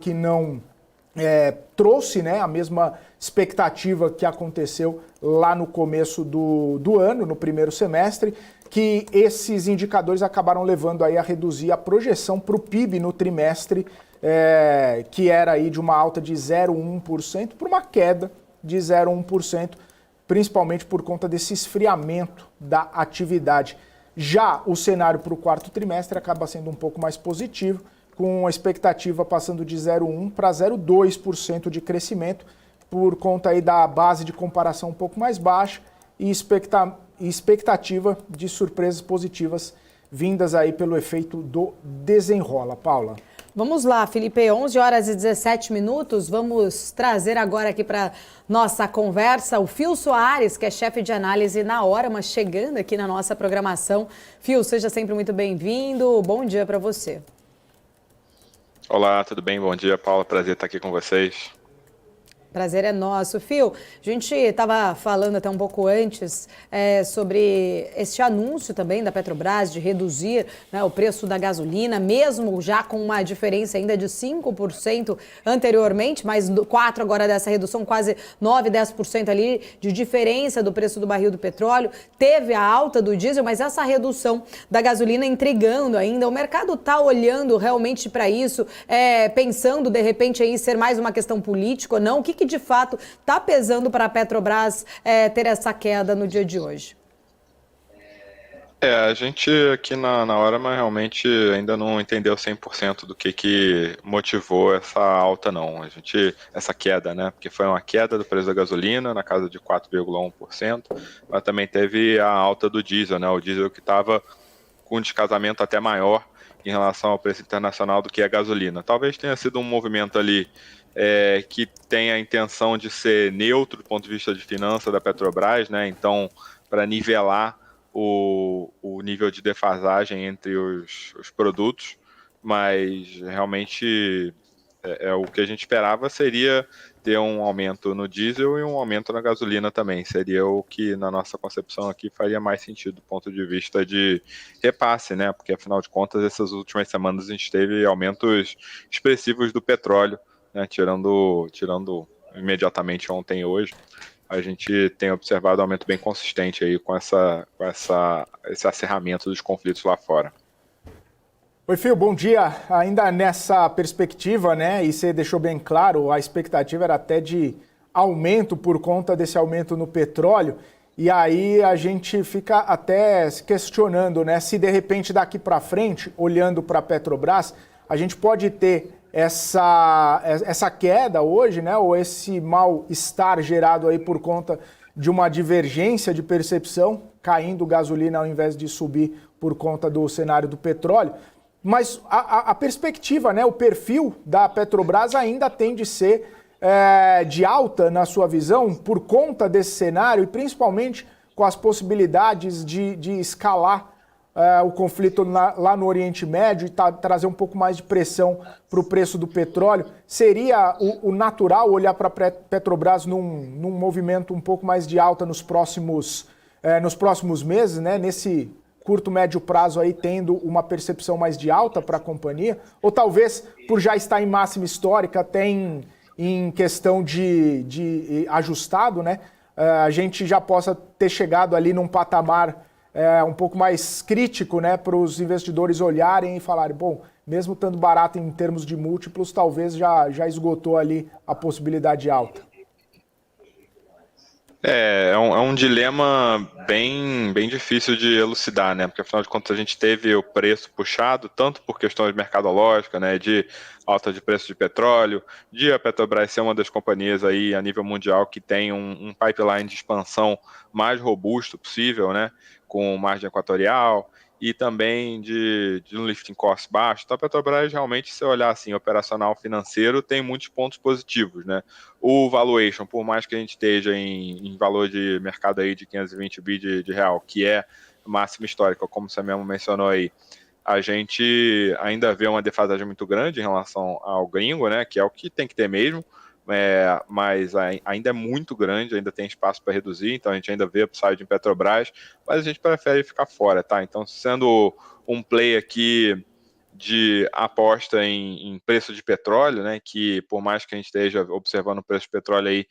que não trouxe, né, a mesma expectativa que aconteceu lá no começo do ano, no primeiro semestre, que esses indicadores acabaram levando aí a reduzir a projeção para o PIB no trimestre, que era aí de uma alta de 0,1% para uma queda de 0,1%, principalmente por conta desse esfriamento da atividade. Já o cenário para o quarto trimestre acaba sendo um pouco mais positivo, com a expectativa passando de 0,1% para 0,2% de crescimento, por conta aí da base de comparação um pouco mais baixa e expectativa de surpresas positivas vindas aí pelo efeito do desenrola. Paula. Vamos lá, Felipe, 11 horas e 17 minutos, vamos trazer agora aqui para nossa conversa o Phil Soares, que é chefe de análise na Hora, mas chegando aqui na nossa programação. Phil, seja sempre muito bem-vindo, bom dia para você. Olá, tudo bem? Bom dia, Paula, prazer estar aqui com vocês. Prazer é nosso. Phil, a gente estava falando até um pouco antes sobre este anúncio também da Petrobras de reduzir, né, o preço da gasolina, mesmo já com uma diferença ainda de 5% anteriormente, mas 4% agora dessa redução, quase 9%, 10% ali de diferença do preço do barril do petróleo. Teve a alta do diesel, mas essa redução da gasolina intrigando ainda. O mercado está olhando realmente para isso, pensando de repente em ser mais uma questão política ou não? O que de fato está pesando para a Petrobras ter essa queda no dia de hoje? A gente aqui na Hora, mas realmente ainda não entendeu 100% do que motivou essa alta, não. Essa queda, né? Porque foi uma queda do preço da gasolina na casa de 4,1%, mas também teve a alta do diesel, né? O diesel que estava com um descasamento até maior em relação ao preço internacional do que a gasolina. Talvez tenha sido um movimento ali que tem a intenção de ser neutro do ponto de vista de finança da Petrobras, né? Então, para nivelar o nível de defasagem entre os produtos, mas realmente o que a gente esperava seria ter um aumento no diesel e um aumento na gasolina também. Seria o que, na nossa concepção aqui, faria mais sentido do ponto de vista de repasse, né? Porque, afinal de contas, essas últimas semanas a gente teve aumentos expressivos do petróleo, né? Tirando imediatamente ontem e hoje, a gente tem observado um aumento bem consistente aí com esse acerramento dos conflitos lá fora. Oi, Phil, bom dia. Ainda nessa perspectiva, né, e você deixou bem claro, a expectativa era até de aumento por conta desse aumento no petróleo, e aí a gente fica até se questionando, né, se de repente daqui para frente, olhando para a Petrobras, a gente pode ter essa queda hoje, né, ou esse mal-estar gerado aí por conta de uma divergência de percepção, caindo gasolina ao invés de subir por conta do cenário do petróleo. Mas a perspectiva, né, o perfil da Petrobras ainda tem de ser de alta na sua visão por conta desse cenário e principalmente com as possibilidades de escalar o conflito lá no Oriente Médio e trazer um pouco mais de pressão para o preço do petróleo. Seria o natural olhar para a Petrobras num movimento um pouco mais de alta nos próximos meses, né, nesse curto, médio prazo aí tendo uma percepção mais de alta para a companhia? Ou talvez por já estar em máxima histórica, até em questão de ajustado, né? A gente já possa ter chegado ali num patamar um pouco mais crítico, né? Para os investidores olharem e falarem, bom, mesmo estando barato em termos de múltiplos, talvez já esgotou ali a possibilidade de alta. É um dilema bem difícil de elucidar, né? Porque afinal de contas a gente teve o preço puxado tanto por questões mercadológicas, né? De alta de preço de petróleo, de a Petrobras ser uma das companhias aí a nível mundial que tem um pipeline de expansão mais robusto possível, né? Com margem equatorial e também de um lifting cost baixo. Então a Petrobras realmente, se olhar assim, operacional financeiro, tem muitos pontos positivos, né? O valuation, por mais que a gente esteja em valor de mercado aí de 520 bi de real, que é máxima histórica, como você mesmo mencionou aí, a gente ainda vê uma defasagem muito grande em relação ao gringo, né? Que é o que tem que ter mesmo. Mas ainda é muito grande, ainda tem espaço para reduzir, então a gente ainda vê upside em Petrobras, mas a gente prefere ficar fora, tá? Então, sendo um play aqui de aposta em preço de petróleo, né, que por mais que a gente esteja observando o preço de petróleo aí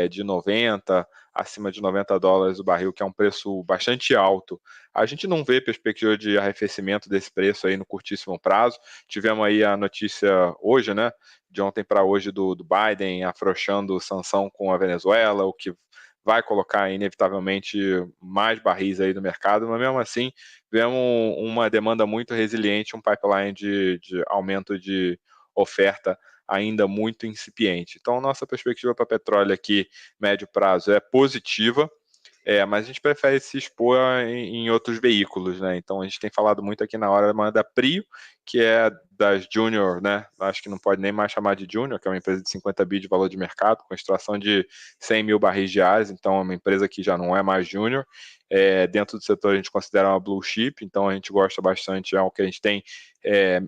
de 90, acima de $90 o barril, que é um preço bastante alto, a gente não vê perspectiva de arrefecimento desse preço aí no curtíssimo prazo. Tivemos aí a notícia hoje, né, de ontem para hoje do Biden afrouxando sanção com a Venezuela, o que vai colocar inevitavelmente mais barris aí no mercado, mas mesmo assim vemos uma demanda muito resiliente, um pipeline de aumento de oferta ainda muito incipiente. Então, nossa perspectiva para petróleo aqui, médio prazo, é positiva, mas a gente prefere se expor em outros veículos, né? Então a gente tem falado muito aqui na hora da Prio, que é das Junior, né? Acho que não pode nem mais chamar de Junior, que é uma empresa de 50 bi de valor de mercado, com extração de 100 mil barris diários, então é uma empresa que já não é mais Junior. Dentro do setor a gente considera uma blue chip, então a gente gosta bastante, é o que a gente tem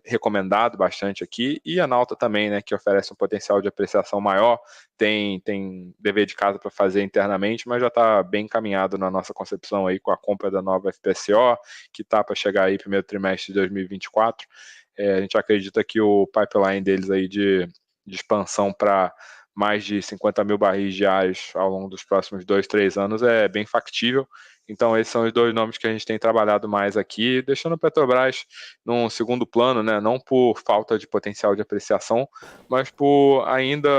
recomendado bastante aqui, e a Nauta também, né, que oferece um potencial de apreciação maior, tem dever de casa para fazer internamente, mas já está bem encaminhado na nossa concepção aí com a compra da nova FPSO, que está para chegar aí primeiro trimestre de 2024. A gente acredita que o pipeline deles aí de expansão para mais de 50 mil barris diários ao longo dos próximos 2, 3 anos é bem factível. Então, esses são os dois nomes que a gente tem trabalhado mais aqui, deixando o Petrobras num segundo plano, né? Não por falta de potencial de apreciação, mas por ainda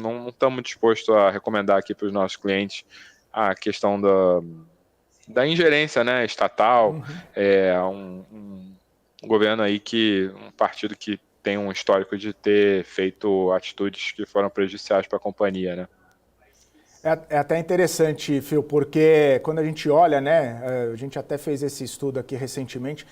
não estamos dispostos a recomendar aqui para os nossos clientes a questão da ingerência, né, estatal. Um governo aí um partido que tem um histórico de ter feito atitudes que foram prejudiciais para a companhia, né? É até interessante, Phil, porque quando a gente olha, né, a gente até fez esse estudo aqui recentemente,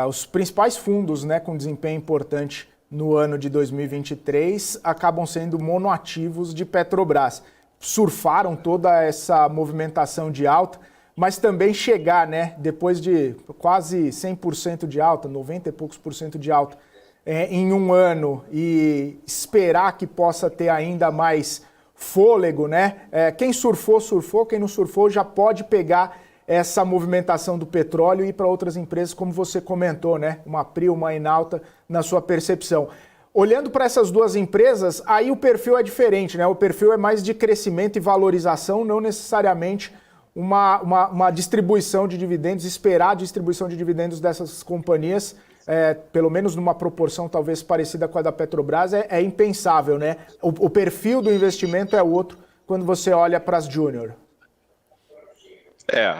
os principais fundos, né, com desempenho importante no ano de 2023 acabam sendo monoativos de Petrobras. Surfaram toda essa movimentação de alta, mas também chegar, né, depois de quase 100% de alta, 90 e poucos por cento de alta em um ano e esperar que possa ter ainda mais fôlego, né? Quem surfou, surfou, quem não surfou já pode pegar essa movimentação do petróleo e ir para outras empresas, como você comentou, né? Uma Prio, uma Enalta, na sua percepção. Olhando para essas duas empresas, aí o perfil é diferente, né? O perfil é mais de crescimento e valorização, não necessariamente uma distribuição de dividendos, esperar a distribuição de dividendos dessas companhias, pelo menos numa proporção talvez parecida com a da Petrobras, é impensável, né? O perfil do investimento é outro quando você olha para as Júnior.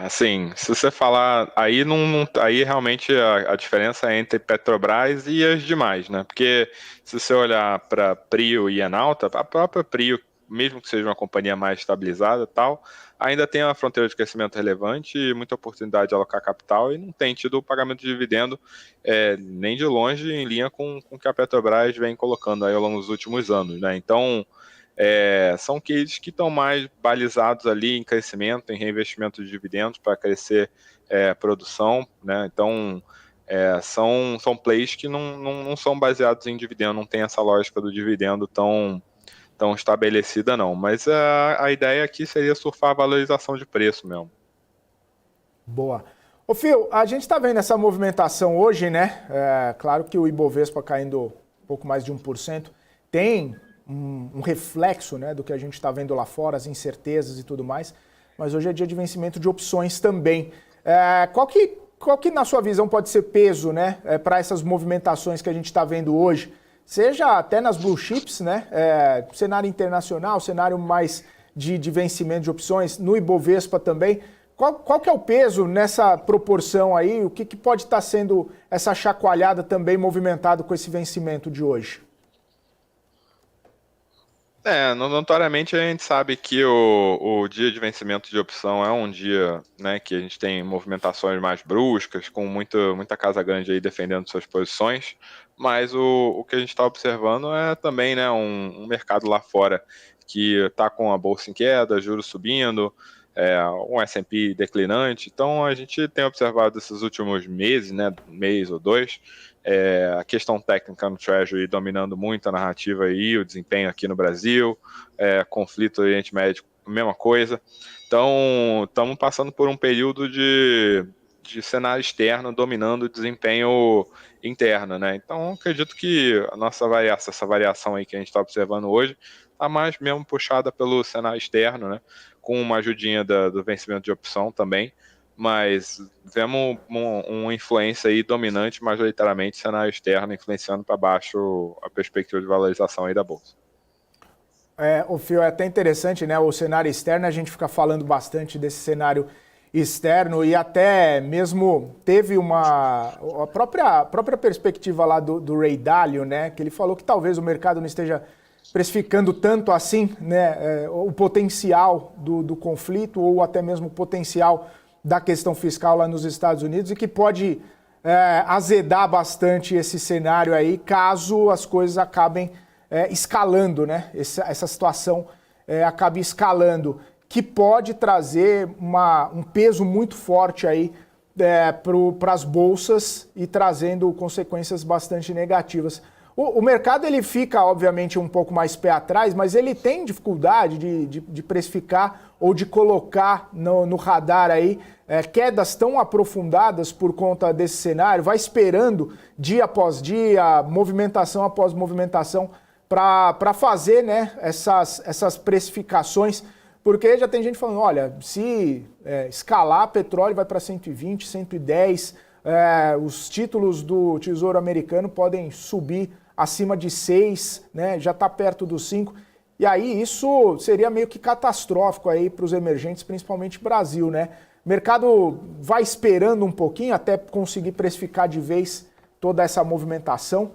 Assim, se você falar, aí realmente a diferença é entre Petrobras e as demais, né? Porque se você olhar para Prio e Enalta, a própria Prio, mesmo que seja uma companhia mais estabilizada e tal, ainda tem uma fronteira de crescimento relevante e muita oportunidade de alocar capital e não tem tido o pagamento de dividendo nem de longe em linha com o que a Petrobras vem colocando aí ao longo dos últimos anos, né? Então, são cases que estão mais balizados ali em crescimento, em reinvestimento de dividendos para crescer produção, né? Então, são plays que não são baseados em dividendo, não tem essa lógica do dividendo tão estabelecida, não. Mas a ideia aqui seria surfar a valorização de preço mesmo. Boa. Ô, Phil, a gente está vendo essa movimentação hoje, né? Claro que o Ibovespa caindo um pouco mais de 1%, tem um reflexo, né, do que a gente está vendo lá fora, as incertezas e tudo mais, mas hoje é dia de vencimento de opções também. Qual que, na sua visão, pode ser peso, né, para essas movimentações que a gente está vendo hoje? Seja até nas blue chips, né? Cenário internacional, cenário mais de vencimento de opções, no Ibovespa também. Qual que é o peso nessa proporção aí? O que pode estar sendo essa chacoalhada também movimentado com esse vencimento de hoje? Notoriamente a gente sabe que o dia de vencimento de opção é um dia, né, que a gente tem movimentações mais bruscas, com muita casa grande aí defendendo suas posições, mas o que a gente está observando é também, né, um mercado lá fora que está com a bolsa em queda, juros subindo, um S&P declinante. Então a gente tem observado esses últimos meses, né, mês ou dois, a questão técnica no Treasury dominando muito a narrativa aí, o desempenho aqui no Brasil, conflito no Oriente Médio, mesma coisa. Então, estamos passando por um período de cenário externo dominando o desempenho interna, né? Então, acredito que a nossa essa variação aí que a gente está observando hoje está mais mesmo puxada pelo cenário externo, né? Com uma ajudinha do vencimento de opção também, mas vemos uma influência aí dominante, majoritariamente cenário externo, influenciando para baixo a perspectiva de valorização aí da Bolsa. O Fio, é até interessante, né? O cenário externo, a gente fica falando bastante desse cenário externo e até mesmo teve a própria perspectiva lá do Ray Dalio, né? Que ele falou que talvez o mercado não esteja precificando tanto assim, né? O potencial do conflito ou até mesmo o potencial da questão fiscal lá nos Estados Unidos e que pode azedar bastante esse cenário aí caso as coisas acabem escalando, né? Essa situação acabe escalando, que pode trazer um peso muito forte aí para as bolsas e trazendo consequências bastante negativas. O mercado ele fica, obviamente, um pouco mais pé atrás, mas ele tem dificuldade de precificar ou de colocar no radar aí quedas tão aprofundadas por conta desse cenário, vai esperando dia após dia, movimentação após movimentação, para fazer, né, essas precificações, porque já tem gente falando, olha, se escalar, petróleo vai para 120, 110, os títulos do Tesouro Americano podem subir acima de 6, né, já está perto dos 5, e aí isso seria meio que catastrófico aí para os emergentes, principalmente Brasil, né? O mercado vai esperando um pouquinho até conseguir precificar de vez toda essa movimentação.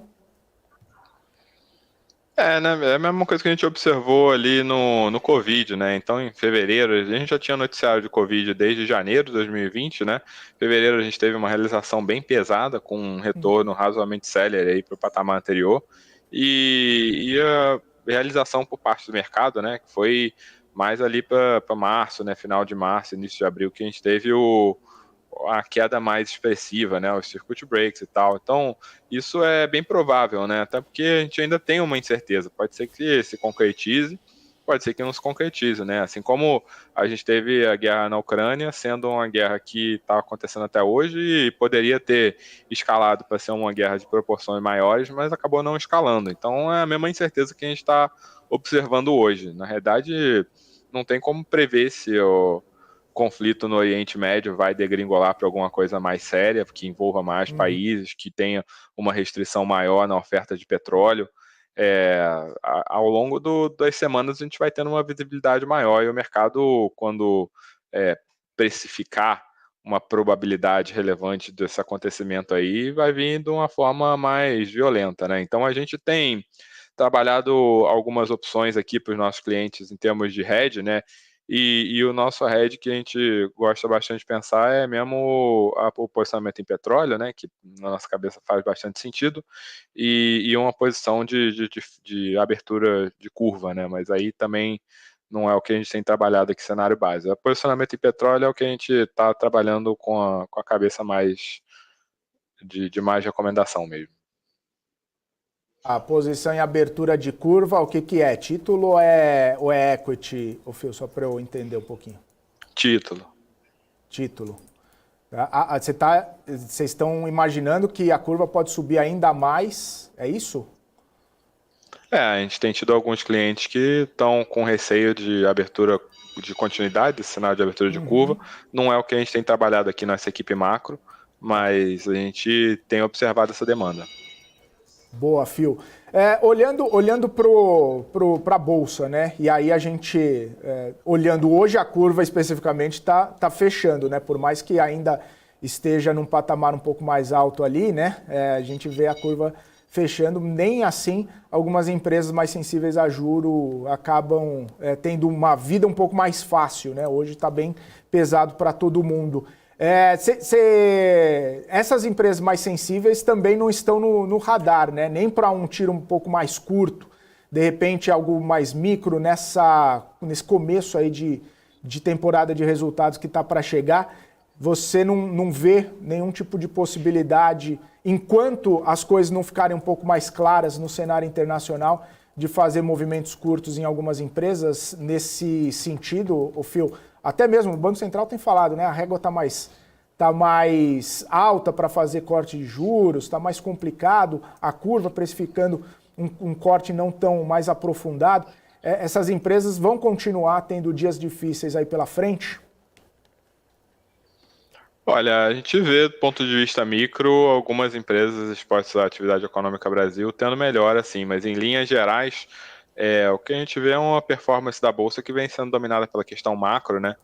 Né? É a mesma coisa que a gente observou ali no Covid, né? Então, em fevereiro, a gente já tinha noticiário de Covid desde janeiro de 2020, né? Em fevereiro a gente teve uma realização bem pesada, com um retorno razoavelmente célere aí para o patamar anterior. E a realização por parte do mercado, né? Que foi mais ali para março, né? Final de março, início de abril, que a gente teve a queda mais expressiva, né, os circuit breaks e tal. Então, isso é bem provável, né, até porque a gente ainda tem uma incerteza. Pode ser que se concretize, pode ser que não se concretize, né, assim como a gente teve a guerra na Ucrânia, sendo uma guerra que está acontecendo até hoje e poderia ter escalado para ser uma guerra de proporções maiores, mas acabou não escalando. Então, é a mesma incerteza que a gente está observando hoje. Na realidade, não tem como prever se o conflito no Oriente Médio vai degringolar para alguma coisa mais séria, que envolva mais países, que tenha uma restrição maior na oferta de petróleo. Ao longo das semanas a gente vai tendo uma visibilidade maior e o mercado, quando precificar uma probabilidade relevante desse acontecimento aí, vai vir de uma forma mais violenta, né? Então a gente tem trabalhado algumas opções aqui para os nossos clientes em termos de hedge, né? E o nosso hedge que a gente gosta bastante de pensar é mesmo o posicionamento em petróleo, né, que na nossa cabeça faz bastante sentido, e uma posição de abertura de curva, né, mas aí também não é o que a gente tem trabalhado aqui cenário base. O posicionamento em petróleo é o que a gente está trabalhando com a cabeça mais de mais recomendação mesmo. A posição em abertura de curva, o que é? Título ou é equity, Fio? Só para eu entender um pouquinho. Título. Vocês estão imaginando que a curva pode subir ainda mais, é isso? A gente tem tido alguns clientes que estão com receio de abertura de continuidade, desse cenário de abertura de curva. Não é o que a gente tem trabalhado aqui nessa equipe macro, mas a gente tem observado essa demanda. Boa, Fio. Olhando para a Bolsa, né? E aí a gente, olhando hoje a curva especificamente, tá fechando, né? Por mais que ainda esteja num patamar um pouco mais alto ali, né? A gente vê a curva fechando, nem assim algumas empresas mais sensíveis a juro acabam tendo uma vida um pouco mais fácil, né? Hoje está bem pesado para todo mundo. Essas empresas mais sensíveis também não estão no radar, né? Nem para um tiro um pouco mais curto, de repente algo mais micro nesse começo aí de temporada de resultados que está para chegar. Você não vê nenhum tipo de possibilidade, enquanto as coisas não ficarem um pouco mais claras no cenário internacional, de fazer movimentos curtos em algumas empresas nesse sentido, Fio? Até mesmo o Banco Central tem falado, né? A régua está está mais alta para fazer corte de juros, está mais complicado, a curva precificando um corte não tão mais aprofundado. Essas empresas vão continuar tendo dias difíceis aí pela frente? Olha, a gente vê, do ponto de vista micro, algumas empresas expostas à atividade econômica Brasil tendo melhora, assim, mas em linhas gerais, o que a gente vê é uma performance da Bolsa que vem sendo dominada pela questão macro, né?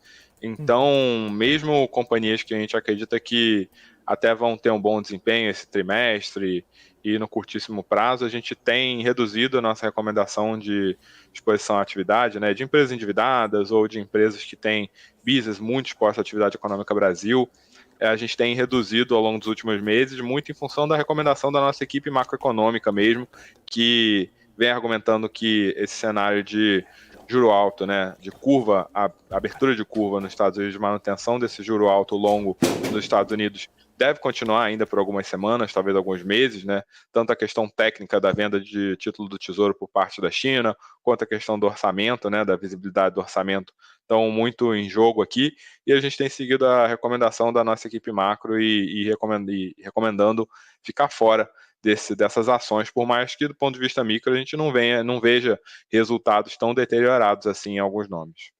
Então, mesmo companhias que a gente acredita que até vão ter um bom desempenho esse trimestre e no curtíssimo prazo, a gente tem reduzido a nossa recomendação de exposição à atividade, né, de empresas endividadas ou de empresas que têm business muito exposto à atividade econômica Brasil. A gente tem reduzido ao longo dos últimos meses, muito em função da recomendação da nossa equipe macroeconômica mesmo, que vem argumentando que esse cenário de juro alto, né, de curva, a abertura de curva nos Estados Unidos, de manutenção desse juro alto longo nos Estados Unidos, deve continuar ainda por algumas semanas, talvez alguns meses, né? Tanto a questão técnica da venda de título do Tesouro por parte da China, quanto a questão do orçamento, né, da visibilidade do orçamento, estão muito em jogo aqui, e a gente tem seguido a recomendação da nossa equipe macro e recomendando ficar fora dessas ações, por mais que do ponto de vista micro a gente não veja resultados tão deteriorados assim em alguns nomes.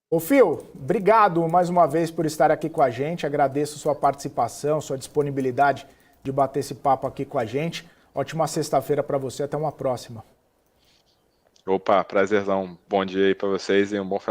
Ô Phil, obrigado mais uma vez por estar aqui com a gente, agradeço sua participação, sua disponibilidade de bater esse papo aqui com a gente. Ótima sexta-feira para você, até uma próxima. Opa, prazerzão, bom dia aí para vocês e um bom final